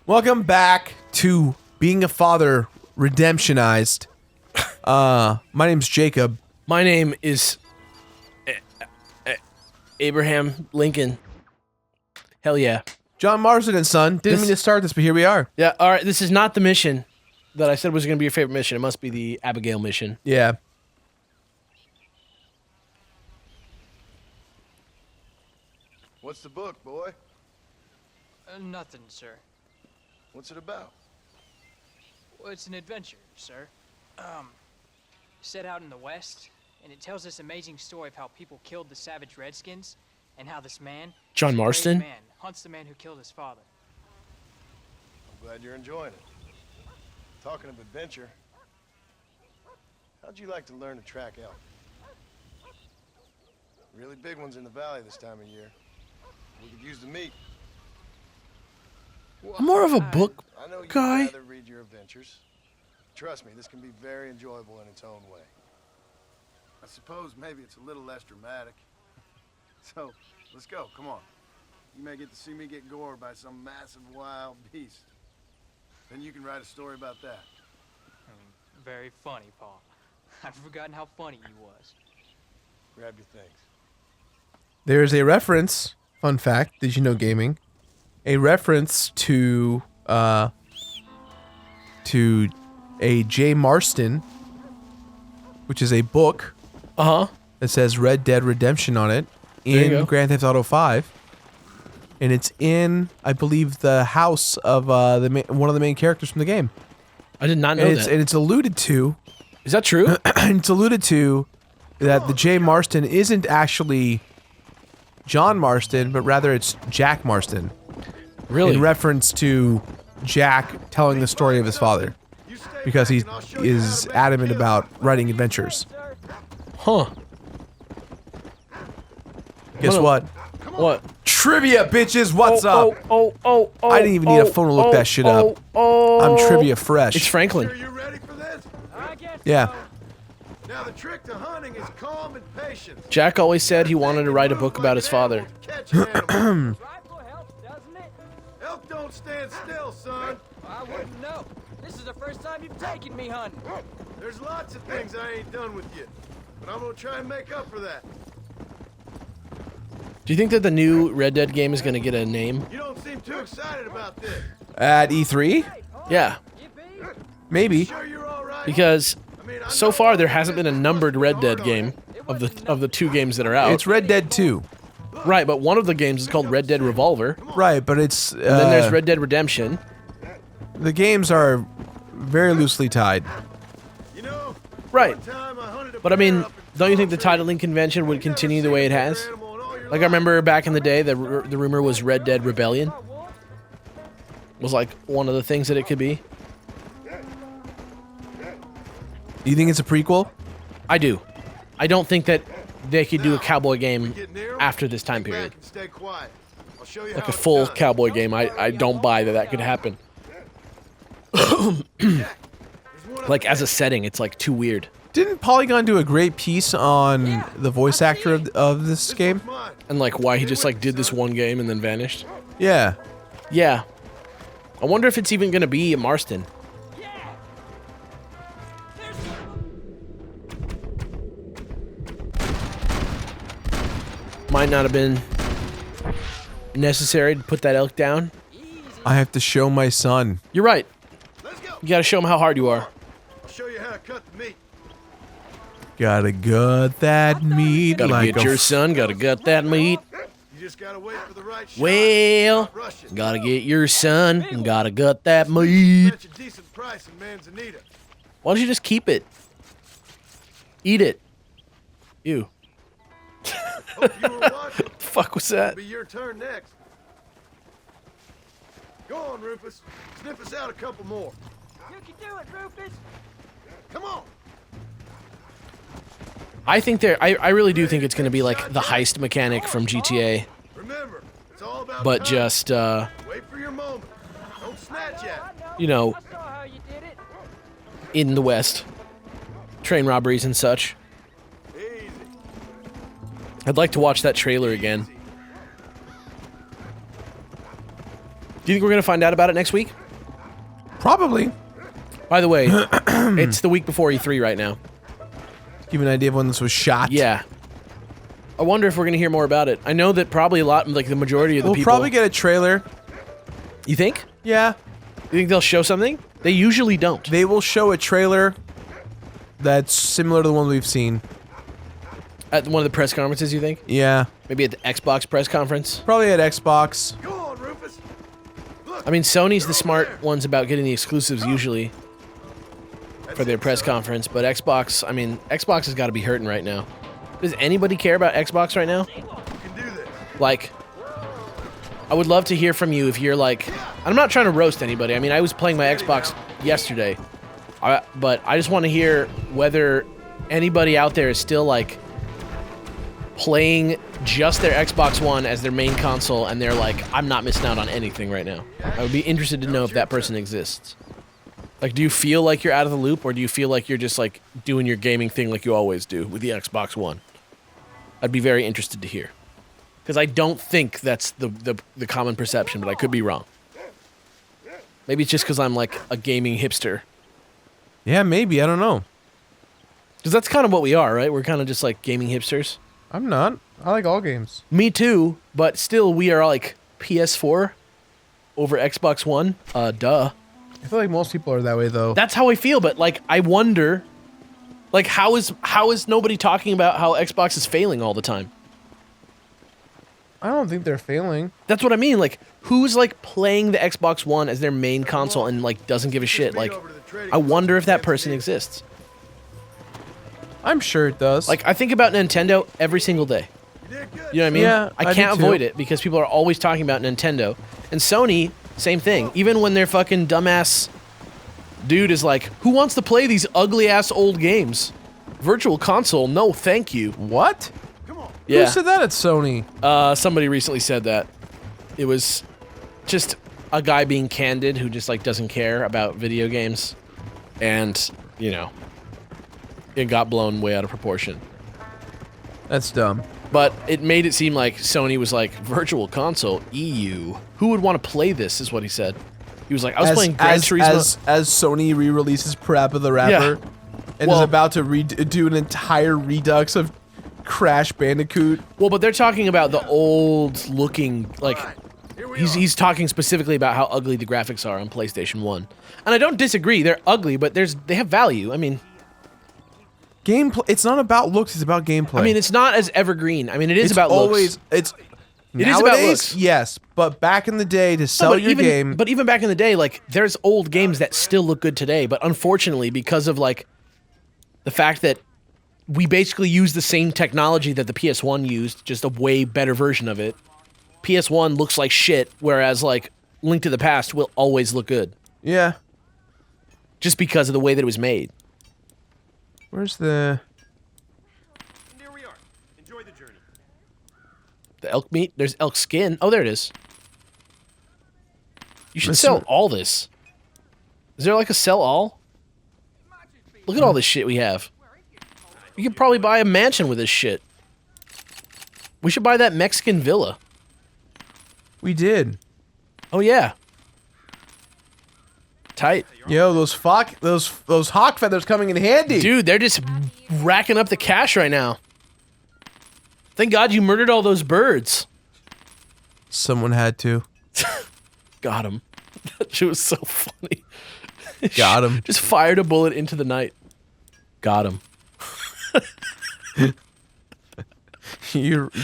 Welcome back to Being a Father Redemptionized. My name's Jacob. My name is Abraham Lincoln. Hell yeah. John Marston and son. Didn't mean to start this, but here we are. Yeah, alright, this is not the mission that I said was going to be your favorite mission. It must be the Abigail mission. Yeah. What's the book, boy? Nothing, sir. What's it about? Well, it's an adventure, sir. Set out in the West, and it tells this amazing story of how people killed the savage Redskins, and how this man, John Marston? man, hunts the man who killed his father. I'm glad you're enjoying it. Talking of adventure, how'd you like to learn to track elk? Really big ones in the valley this time of year. We could use the meat. I'm more of a book I know you'd guy. rather read your adventures. Trust me, this can be very enjoyable in its own way. I suppose maybe it's a little less dramatic. So, let's go, come on. You may get to see me get gored by some massive wild beast. Then you can write a story about that. Very funny, Paul. I've forgotten how funny he was. Grab your things. There's a reference, fun fact, did you know gaming? A reference to a J. Marston, which is a book Uh-huh. that says Red Dead Redemption on it There you in go. Grand Theft Auto 5. And it's in, I believe, the house of one of the main characters from the game. I did not know And that. it's alluded to, Is that true? it's alluded to that the J. Marston isn't actually John Marston, but rather it's Jack Marston. Really? In reference to Jack telling the story of his father. Because he is adamant about writing adventures. Huh. Guess what? What? Trivia, bitches! What's up? Oh. I didn't even need a phone to look that shit up. I'm trivia fresh. It's Franklin. Are you ready for this? I guess Yeah. Now the trick to hunting is calm and patience. Jack always said he wanted to write a book about his father. Catch an animal. rifle helps, doesn't it? Elk don't stand still, son. I wouldn't know. This is the first time you've taken me hunting. There's lots of things I ain't done with you, but I'm gonna try and make up for that. Do you think that the new Red Dead game is going to get a name? You don't seem too excited about this. At E3? Yeah. Maybe. Sure you're all right? Because I mean, I so know far there all hasn't this been a is numbered Red hard Dead on game you. of the two games that are out. It's Red Dead 2. Right, but one of the games is called Red Dead Revolver. Right, but it's... And then there's Red Dead Redemption. The games are very loosely tied. You know, Right. one time I hunted a But I bear mean, up in don't you think the Palm titling convention would Tree. You've continue never the way it seen a has? bigger animal in all your Like I life. remember back in the day, the rumor was Red Dead Rebellion. Was like one of the things that it could be. Do you think it's a prequel? I do. I don't think that they could do a Now, cowboy game Get near 'em, after this time sit back period. and stay quiet. I'll show you Like how a it's full done. cowboy game. I don't buy that could happen. There's one Like as a setting, it's like too weird. Didn't Polygon do a great piece on the voice actor of this game? It's mine. And like why he just like did this one game and then vanished. Yeah. Yeah. I wonder if it's even gonna be Marston. Might not have been necessary to put that elk down. I have to show my son. You're right. Let's go. You gotta show him how hard you are. I'll show you how to cut the meat. Gotta gut that meat Gotta like get a your son, gotta gut that meat. You just gotta wait for the right shot. Well, Rush it. gotta get your son, and gotta gut that meat. Bet you a decent price in Manzanita. Why don't you just keep it? Eat it. Ew. Hope you were watching. Fuck was that? It'll be your turn next. Go on, Rufus. Sniff us out a couple more. You can do it, Rufus. Come on. I think I really do think it's gonna be like the heist mechanic from GTA, Remember, it's all about but time. just Wait for your moment. Don't snatch at it. you know, I saw how you did it. in the West, train robberies and such. Easy. I'd like to watch that trailer again. Do you think we're going to find out about it next week? Probably. By the way, it's the week before E3 right now. Give you an idea of when this was shot. Yeah. I wonder if we're going to hear more about it. I know that probably a lot, like the majority of the We'll people... probably get a trailer. You think? Yeah. You think they'll show something? They usually don't. They will show a trailer that's similar to the one we've seen. At one of the press conferences, you think? Yeah. Maybe at the Xbox press conference? Probably at Xbox. Go on, Rufus. I mean, Sony's the smart ones about getting the exclusives usually for their press conference, but Xbox, I mean, Xbox has got to be hurting right now. Does anybody care about Xbox right now? You can do this. Like, I would love to hear from you if you're like, I'm not trying to roast anybody. I mean, I was playing my Xbox yesterday, but I just want to hear whether anybody out there is still like playing just their Xbox One as their main console and they're like, I'm not missing out on anything right now. I would be interested to know if that person exists. Like, do you feel like you're out of the loop, or do you feel like you're just like doing your gaming thing like you always do with the Xbox One? I'd be very interested to hear. Because I don't think that's the common perception, but I could be wrong. Maybe it's just because I'm like a gaming hipster. Yeah, maybe. I don't know. Because that's kind of what we are, right? We're kind of just like gaming hipsters. I'm not. I like all games. Me too, but still we are like PS4 over Xbox One. Duh. I feel like most people are that way, though. That's how I feel, but like I wonder, like how is nobody talking about how Xbox is failing all the time? I don't think they're failing. That's what I mean. Like, who's like playing the Xbox One as their main console and like doesn't give a shit? Like, I wonder if that person exists. I'm sure it does. Like, I think about Nintendo every single day. You know what I mean? Yeah, I I can't do too. avoid it because people are always talking about Nintendo. And Sony, same thing. Even when their fucking dumbass dude is like, who wants to play these ugly ass old games? Virtual console? No, thank you. what? Yeah. Who said that at Sony? Somebody recently said that. It was just a guy being candid who just like doesn't care about video games. And, you know, it got blown way out of proportion. That's dumb. But it made it seem like Sony was like, virtual console, EU. Who would want to play this, is what he said. He was like, I was playing Gran Turismo. As Sony re-releases Parappa the Rapper and is about to do an entire redux of Crash Bandicoot. Well, but they're talking about the old looking, like, he's talking specifically about how ugly the graphics are on PlayStation 1. And I don't disagree, they're ugly, but they have value. I mean, Gameplay. It's not about looks. It's about gameplay. I mean, it's not as evergreen. I mean, it is it's about always. looks. It is about looks. Yes, but back in the day, to sell but your even, game. But even back in the day, like, there's old games that still look good today. But unfortunately, because of, like, the fact that we basically use the same technology that the PS1 used, just a way better version of it, PS1 looks like shit, whereas, like, Link to the Past will always look good. Yeah. Just because of the way that it was made. Where's the... And there we are. Enjoy the journey. The elk meat? There's elk skin. Oh, there it is. You should Let's sell see. all this. Is there like a sell all? Look at all this shit we have. You could probably buy a mansion with this shit. We should buy that Mexican villa. We did. Oh yeah. Tight. Yo, those hawk feathers coming in handy. Dude, they're just racking up the cash right now. Thank God you murdered all those birds. Someone had to. Got him. That shit was so funny. Got him. Just fired a bullet into the night. Got him.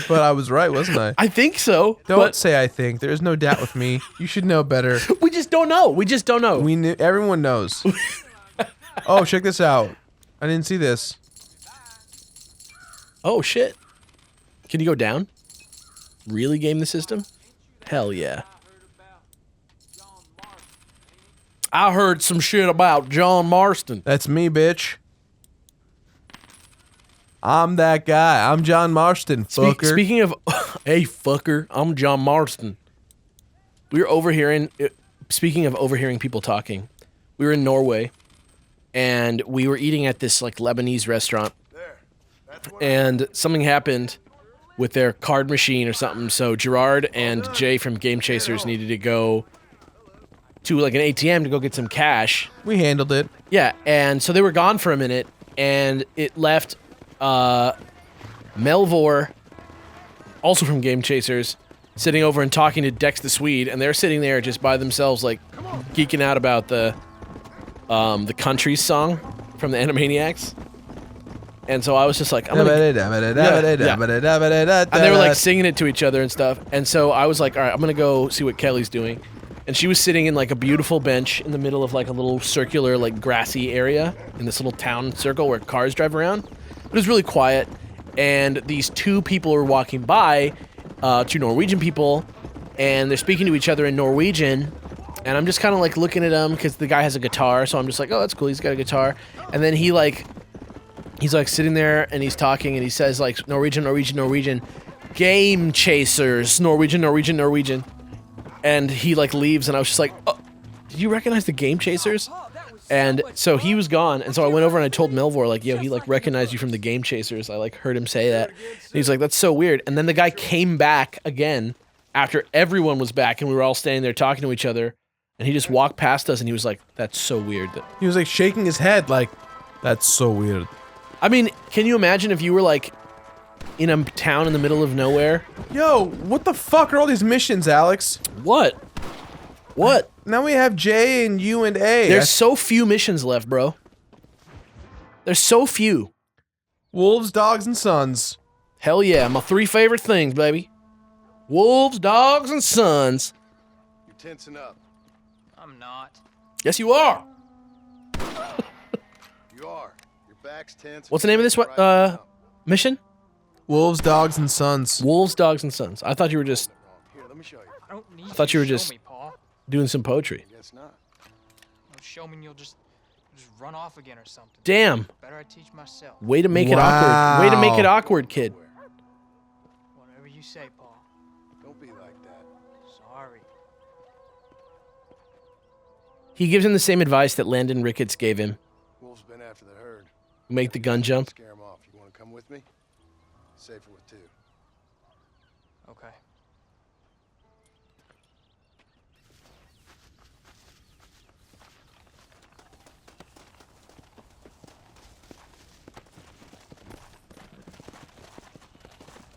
But I was right, wasn't I? I think so. Don't but say I think. There's no doubt with me. You should know better. we just don't know. We just don't know. Everyone knows. Oh, check this out. I didn't see this. Oh shit. Can you go down? Really game the system? Hell yeah. I heard some shit about John Marston. That's me, bitch. I'm that guy. I'm John Marston, fucker. Speaking of, hey fucker, I'm John Marston. We were overhearing. Speaking of overhearing people talking, we were in Norway, and we were eating at this like Lebanese restaurant, and something happened with their card machine or something. So Jirard and Jay from Game Chasers needed to go to like an ATM to go get some cash. We handled it. Yeah, and so they were gone for a minute, and it left Melvor, also from Game Chasers, sitting over and talking to Dex the Swede, and they're sitting there just by themselves, like geeking out about the Countries song from the Animaniacs. And so I was just like, I'm gonna, and they were like singing it to each other and stuff. And so I was like, all right, I'm gonna go see what Kelly's doing. And she was sitting in like a beautiful bench in the middle of like a little circular, like grassy area in this little town circle where cars drive around. It was really quiet. And these two people were walking by, two Norwegian people, and they're speaking to each other in Norwegian. And I'm just kind of like looking at them because the guy has a guitar. So I'm just like, oh, that's cool. He's got a guitar. And then he's like sitting there and he's talking and he says like Norwegian, Game Chasers, Norwegian. And he like leaves and I was just like, oh, did you recognize the Game Chasers? And so he was gone. And so I went over and I told Melvor like, yo, he like recognized you from the Game Chasers. I like heard him say that. And he's like, that's so weird. And then the guy came back again after everyone was back and we were all standing there talking to each other. And he just walked past us and he was like, that's so weird. He was like shaking his head like, that's so weird. I mean, can you imagine if you were like in a town in the middle of nowhere? Yo, what the fuck are all these missions, Alex? What? What? Now we have J and U and A. There's so few missions left, bro. There's so few. Wolves, dogs, and sons. Hell yeah, my 3 favorite things, baby. Wolves, dogs, and sons. You're tensing up. I'm not. Yes, you are. You are. Your back's tense. What's the name of this mission? Wolves, dogs, and sons. Wolves, dogs, and sons. I thought you were just Here, let me show you. I don't need thought you were to just- show me, Paul. doing some poetry. Guess not. Don't show me and you'll just run off again or something. Damn. Better I teach myself. Way to make it Wow. awkward. Way to make it awkward, kid. Whatever you say, Paul. Don't be like that. Sorry. He gives him the same advice that Landon Ricketts gave him. Wolves been after the herd. Make the gun jump. Scare them off. You want to come with me? Safer with 2. Okay.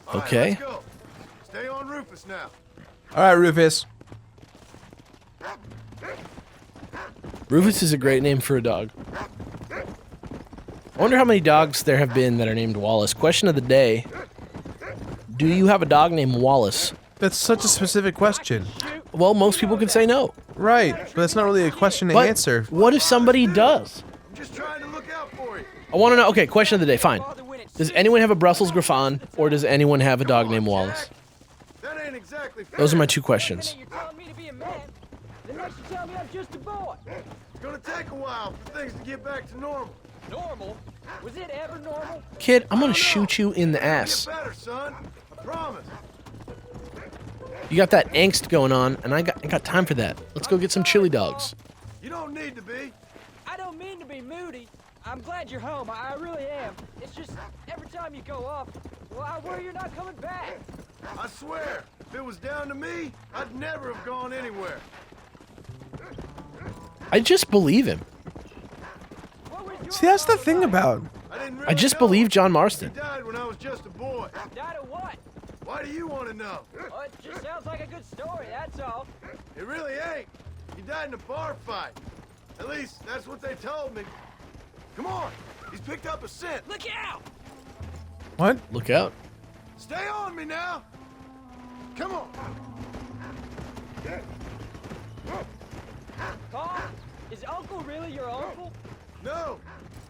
All right, Okay. let's go. Stay on Rufus now. All right, Rufus. Rufus is a great name for a dog. I wonder how many dogs there have been that are named Wallace. Question of the day. Do you have a dog named Wallace? That's such a specific question. Well, most people could say no. Right, but that's not really a question to But answer. what if somebody does? I'm just trying to look out for you. I want to know. Okay, question of the day. Fine. Does anyone have a Brussels Griffon, or does anyone have a dog named Wallace? That ain't exactly fair. Those are my 2 questions. You're telling me to be a man. The next you tell me I'm just a boy. It's gonna take a while for things to get back to normal. Normal? Was it ever normal? Kid, I'm gonna shoot you in the ass. Get better, son. I promise. You got that angst going on, and I got time for that. Let's go get some chili dogs. You don't need to be. I don't mean to be moody. I'm glad you're home. I really am. It's just every time you go off, well, I worry you're not coming back. I swear, if it was down to me, I'd never have gone anywhere. I just believe him. What was your See, that's the father thing like? about. I didn't really I just know believe him. John He Marston. died when I was just a boy. Died of what? Why do you want to know? Well, it just sounds like a good story, that's all. It really ain't. He died in a bar fight. At least, that's what they told me. Come on. He's picked up a scent. Look out! What? Look out. Stay on me now. Come on. Paul, is Uncle really your uncle? No.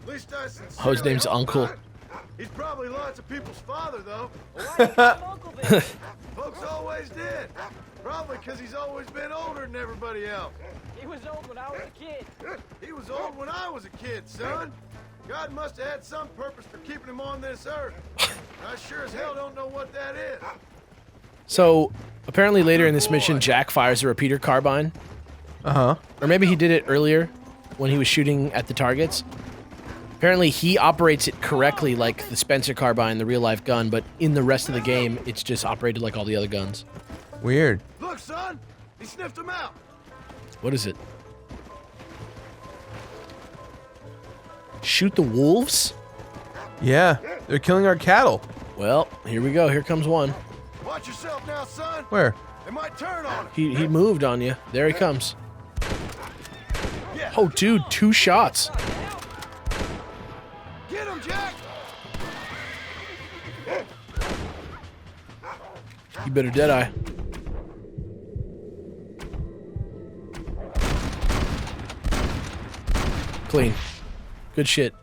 At least I sincerely Oh, his name's hope Uncle. not. He's probably lots of people's father, though. Well, why do you call him Uncle then? Folks always did. Probably because he's always been older than everybody else. He was old when I was a kid. He was old when I was a kid, son. God must have had some purpose for keeping him on this earth. I sure as hell don't know what that is. So, apparently later in this mission, Jack fires a repeater carbine. Uh-huh. Or maybe he did it earlier when he was shooting at the targets. Apparently he operates it correctly like the Spencer carbine, the real-life gun, but in the rest of the game, it's just operated like all the other guns. Weird. Look, son. He sniffed him out. What is it? Shoot the wolves? Yeah, they're killing our cattle. Well, here we go. Here comes one. Watch yourself now, son. Where? They might turn on us. He moved on you. There he comes. Yeah. Oh, dude, 2 shots. Get him, Jack. You better deadeye. Clean. Good shit.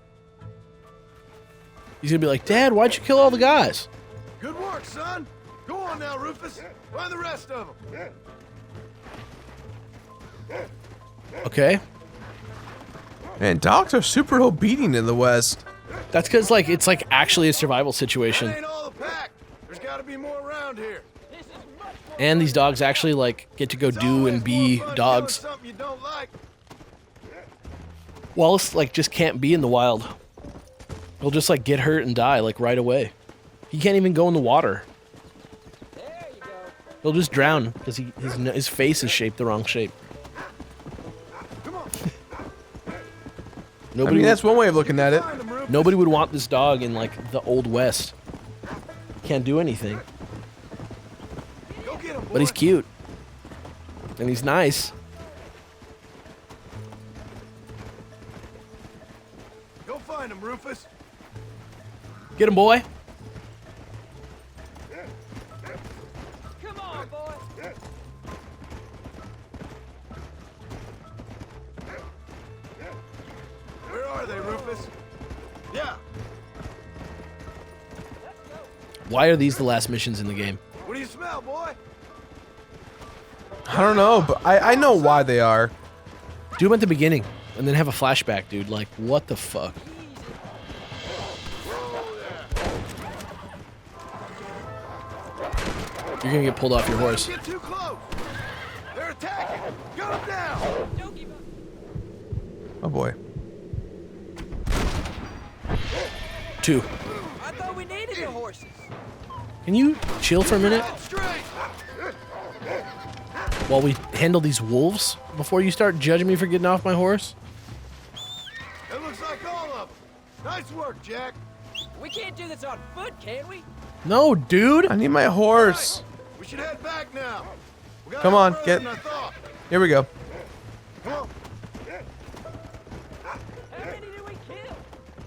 He's gonna be like, Dad, why'd you kill all the guys? Good work, son. Go on now, Rufus. Find the rest of them. Okay. Man, dogs are super obedient in the West. That's because, like, it's like actually a survival That situation. ain't all the pack. There's got to be more around here. And these dogs actually, like, get to go It's do always and more be fun dogs. killing something you don't like. Wallace, like, just can't be in the wild. He'll just, like, get hurt and die, like, right away. He can't even go in the water. He'll just drown because his face is shaped the wrong shape. Come on. I Nobody, mean, that's one way of looking at it. Find them, Rufus. nobody would want this dog in, like, the Old West. Can't do anything. Go get him, boy. But he's cute. And he's nice. Go find him, Rufus. Get him, boy. Come on, boy. Where are they, Rufus? Yeah. Why are these the last missions in the game? What do you smell, boy? I don't know, but I know why they are. Do them at the beginning, and then have a flashback, dude. Like, what the fuck? You're gonna get pulled off your horse. Get too close. They're attacking. Gun them down. Don't give up. Oh boy. 2. I thought we needed the horses. Can you chill for a minute Head straight. while we handle these wolves before you start judging me for getting off my horse? That looks like all of them. Nice work, Jack. We can't do this on foot, can we? No, dude. I need my horse. We should head back now. We got Come out on, further get- than I thought. Here we go. Come on. How many did we kill?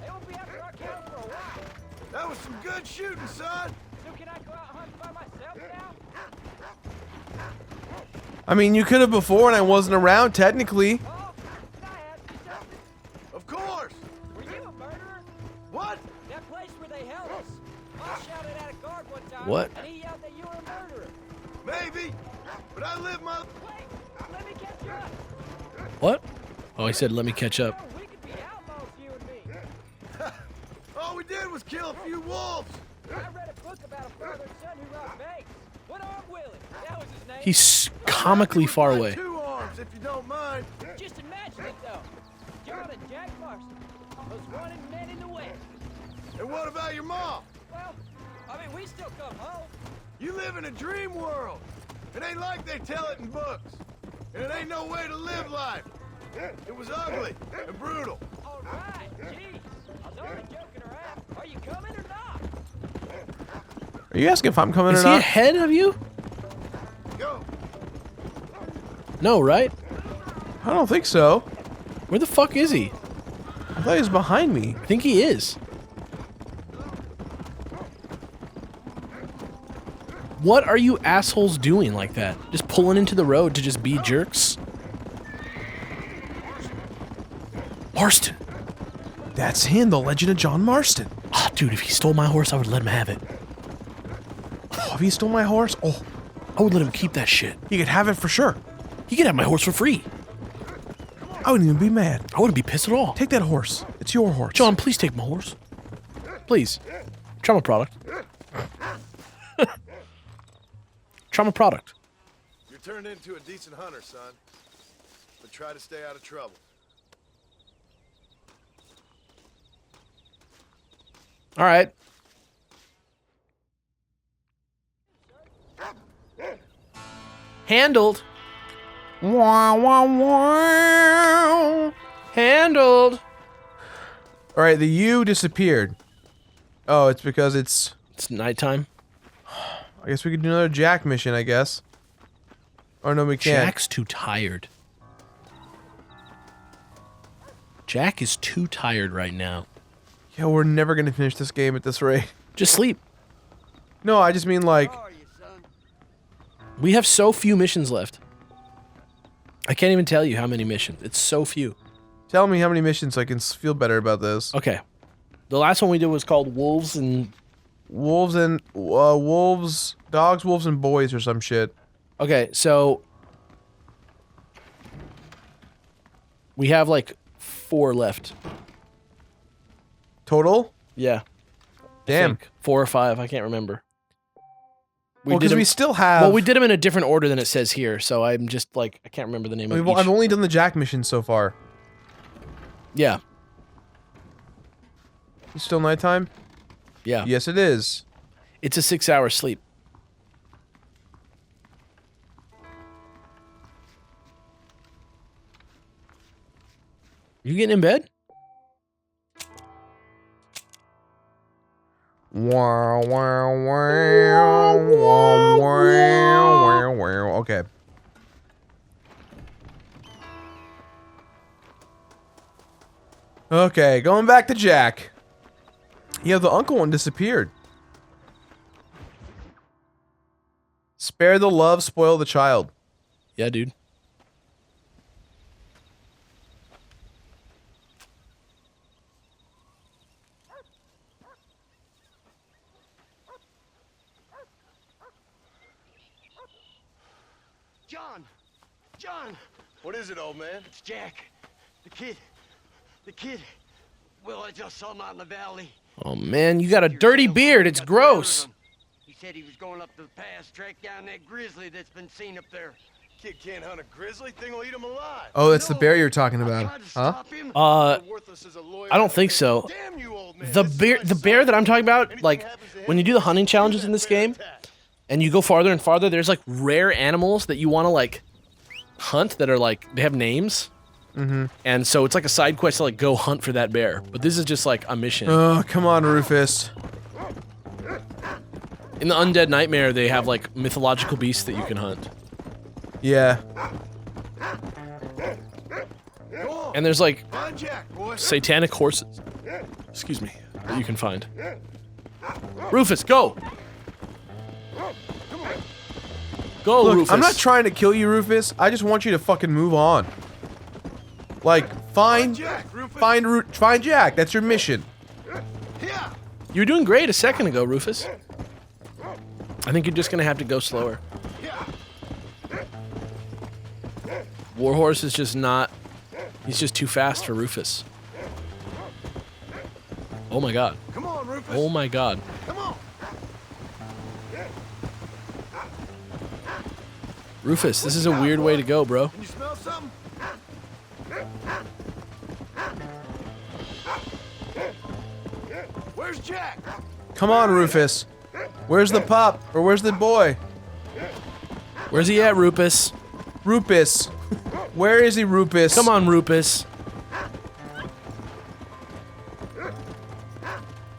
They won't be after our cattle for a while. That was some good shooting, son. So can I go out hunting by myself now? I mean, you could have before and I wasn't around, technically. Oh, can I ask you something? Of course. Were you a murderer? What? That place where they held us. I shouted at a guard one time. What? And he yelled that you were a murderer. Maybe. But I live my... Wait, let me catch up. What? Oh, he said, let me catch up. Oh, we could be outlaws, you and me. All we did was kill a few wolves. I read a book about a father and son who robbed banks. What arm Willie? That was his name. He's comically far My away. 2 arms, if you don't mind. Just imagine it, though. John and Jack Marston, most wanted men in the West. And what about your mom? Well, I mean, we still come home. You live in a dream world. It ain't like they tell it in books. And it ain't no way to live life. It was ugly and brutal. All right, jeez. I was only joking around. Are you coming or not? Are you asking if I'm coming Is or he not? ahead of you? Go. No, right? I don't think so. Where the fuck is he? I thought he was behind me. I think he is. What are you assholes doing like that? Just pulling into the road to just be jerks? Marston. That's him, the legend of John Marston. Ah, dude, if he stole my horse, I would let him have it. Oh, if he stole my horse, oh, I would let him keep that shit. he could have it for sure. He could have my horse for free. I wouldn't even be mad. I wouldn't be pissed at all. Take that horse. It's your horse. John, please take my horse. Please. Trauma product. Trauma product. You're turned into a decent hunter, son. But try to stay out of trouble. All right. Handled. Wah, wah, wah. Handled. All right, the U disappeared. Oh, it's because it's... It's nighttime. I guess we could do another Jack mission, I guess. Or no, we can't. Jack's too tired. Jack is too tired right now. Yeah, we're never gonna finish this game at this rate. Just sleep. No, I just mean like... We have so few missions left. I can't even tell you how many missions. It's so few. Tell me how many missions so I can feel better about this. Okay. The last one we did was called Wolves and... Wolves, dogs, wolves, and boys or some shit. Okay, so... We have like 4 left. Total? Yeah. Damn. I think 4 or 5, I can't remember. Well, because we still have... Well, we did them in a different order than it says here, so I'm just like, I can't remember the name of each. I've only done the Jack mission so far. Yeah. It's still nighttime? Yeah. Yes, it is. It's a 6-hour sleep. You getting in bed? Wow, wow, wow, wow, wow, wow. Okay. Okay, going back to Jack. Yeah, the uncle one disappeared. Spare the love, spoil the child. Yeah, dude. John! What is it, old man? It's Jack. The kid. Well, I just saw him out in the valley. Oh man, you got a dirty beard. It's gross. He said he was going up the pass, track down that grizzly that's been seen up there. Kid can't hunt a grizzly. Thing will eat him alive. Oh, that's the bear you're talking about, huh? I don't think so. Damn you, old man. The bear that I'm talking about, like when you do the hunting challenges in this game, and you go farther and farther, there's like rare animals that you want to like hunt that are like they have names. Mm-hmm. And so it's like a side quest to like go hunt for that bear. But this is just like a mission. Oh, come on, Rufus. In the Undead Nightmare, they have like mythological beasts that you can hunt. Yeah. And there's like satanic horses. Excuse me. That you can find. Rufus, go! Go, Look, Rufus. I'm not trying to kill you, Rufus. I just want you to fucking move on. Like, find Jack. That's your mission. You were doing great a second ago, Rufus. I think you're just gonna have to go slower. Warhorse is just not... He's just too fast for Rufus. Oh my god. Come on, Rufus. Oh my god. Come on. Rufus, this is a weird way to go, bro. Can you smell something? Where's Jack? Come on, Rufus. Where's the pup? Or where's the boy? Where's he at, Rufus? Rufus. Where is he, Rufus? Come on, Rufus.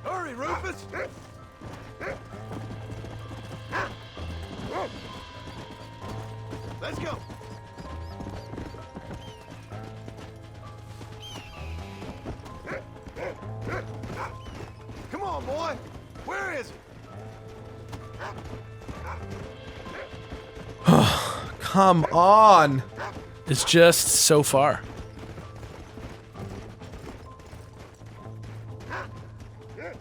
Hurry, Rufus. Let's go. Come on, boy. Where is he? Come on. It's just so far.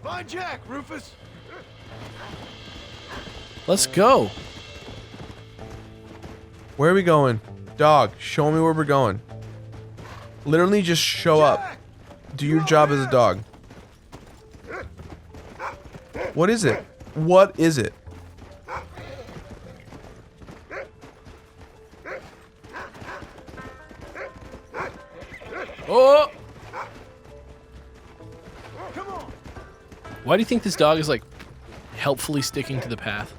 Find Jack, Rufus. Let's go. Where are we going? Dog, show me where we're going. Literally just show up. Do your job as a dog. What is it? What is it? Oh! Come on. Why do you think this dog is like helpfully sticking to the path?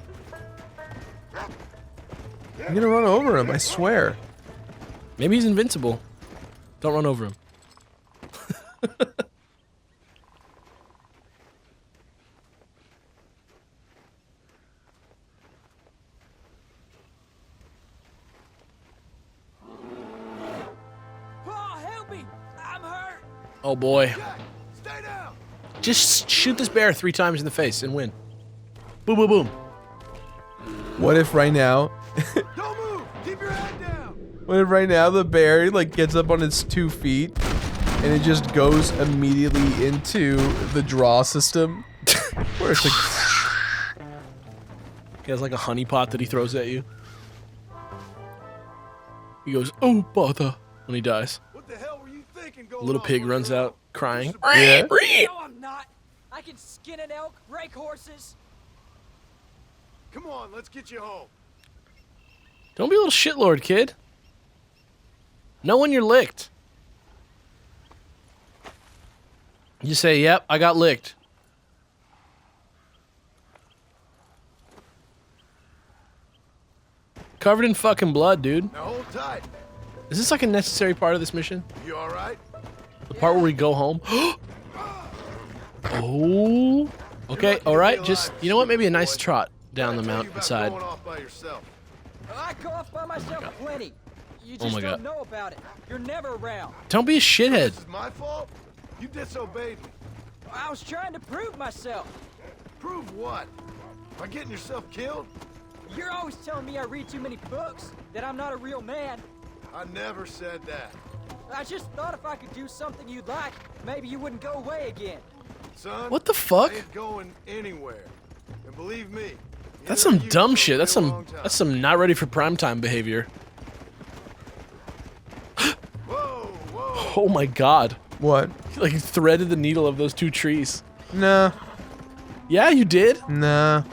I'm gonna run over him, I swear. Maybe he's invincible. Don't run over him. Paul, help me! I'm hurt! Oh boy. Jack, stay down. Just shoot this bear 3 times in the face and win. Boom, boom, boom. What if right now? Don't move. Keep your head down. What if right now the bear like gets up on its 2 feet and it just goes immediately into the draw system? Where it's like, He has like a honey pot that he throws at you. He goes, "Oh bother," when he dies. What the hell were you thinking going Little on pig on runs your own? out crying. Yeah. No, I'm not. I can skin an elk, rake horses. Come on, let's get you home. Don't be a little shitlord, kid. Know when you're licked. You say, "Yep, I got licked." Covered in fucking blood, dude. Now hold tight. Is this like a necessary part of this mission? You all right? The part where we go home? Oh. Okay, alright, just, you know what? Maybe a nice trot down the What did I tell you about mountainside. going off by yourself? I go off by myself plenty. You Oh just my don't God. know about it. You're never around. Don't be a shithead. This is my fault? You disobeyed me. I was trying to prove myself. Prove what? By getting yourself killed? You're always telling me I read too many books, that I'm not a real man. I never said that. I just thought if I could do something you'd like, maybe you wouldn't go away again. Son, What the fuck? I ain't going anywhere. And believe me, That's neither some are you dumb for a shit. That's real long time. some not ready for primetime behavior. Whoa, whoa. Oh my god. what? Like you threaded the needle of those 2 trees. Nah, Yeah, you did. nah.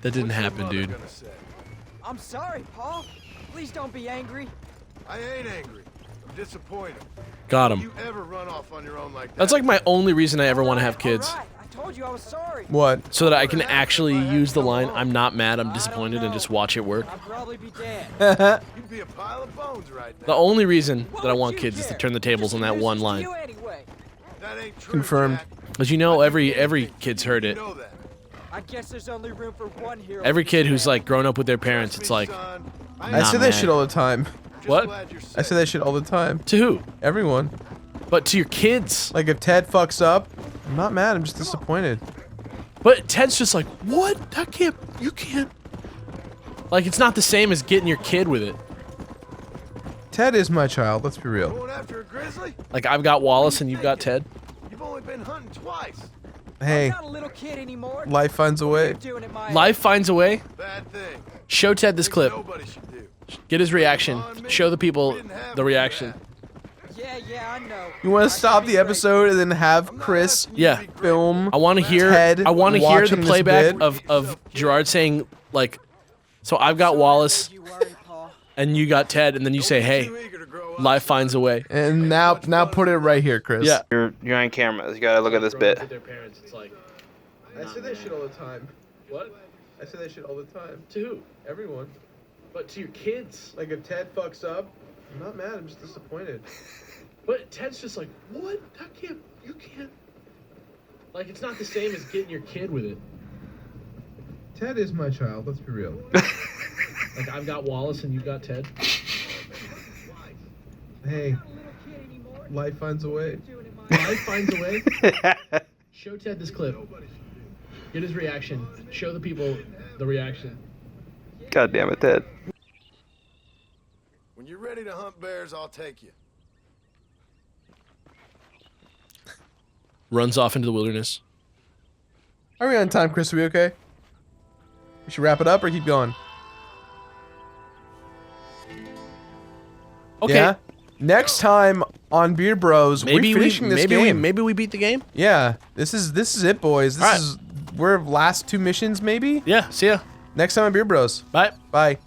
That didn't What's your happen, mother dude. gonna say? I'm sorry, Paul. Please don't be angry. I ain't angry. I'm disappointed. Got him. You ever run off on your own like that? That's like my only reason I ever want to have kids. All right. I told you I was sorry. What? So that I can actually use the line, "I'm not mad, I'm disappointed," and just watch it work. I'd probably be dead. You'd be a pile of bones right now. The only reason What that I would want you kids is to care? turn the tables Just on that a one nuisance to line. you anyway. That ain't true, Confirmed. Jack. Because you know I every do anything kid's for you. heard You it. know that. I guess there's only room for one hero. Every in this kid who's family. like grown up with their parents, it's like, Son, I Not say that mad. shit all the time. just What? glad you're I say safe. that shit all the time. to who? Everyone. But to your kids. Like if Ted fucks up, I'm not mad. I'm just disappointed. But Ted's just like, "What? That can't, you can't." Like, it's not the same as getting your kid with it. Ted is my child. Let's be real. Going after a grizzly? Like, I've got Wallace and you've got Ted. You've only been hunting twice. Hey, I'm not a little kid anymore. life finds a way. You're doing it my Life finds a way. Bad thing. Show Ted this Things clip. Nobody should do. Get his reaction. Show the people We didn't have the to do reaction. that. Yeah, I know. You want I to stop should the be episode and then have I'm not Chris asking you to Yeah. be grateful. film? I want to hear. Ted I want to hear the watching this playback bit. of Jirard saying like, "So I've got Wallace You worry, Paul. and you got Ted," and then you say, "Hey, Too eager to grow up. life finds a way." And now put it right here, Chris. Yeah. You're on camera. You gotta look at this bit. Their parents, it's like, I say that shit all the time. what? I say that shit all the time. To who? Everyone. But to your kids. Like if Ted fucks up, I'm not mad. I'm just disappointed. But Ted's just like, "What? That can't, you can't." Like, it's not the same as getting your kid with it. Ted is my child. Let's be real. Like, I've got Wallace and you've got Ted. Hey, Not a little kid anymore. life finds a way. Doing it my Life finds a way. Show Ted this clip. Get his reaction. Show the people the reaction. God damn it, Ted. When you're ready to hunt bears, I'll take you. Runs off into the wilderness. Are we on time, Chris? Are we okay? We should wrap it up or keep going? Okay. Yeah. Next time on Beer Bros, Maybe we're finishing this game. maybe we beat the game. Yeah. This is it, boys. This All right. is we're last 2 missions, maybe. Yeah. See ya. Next time on Beer Bros. Bye. Bye.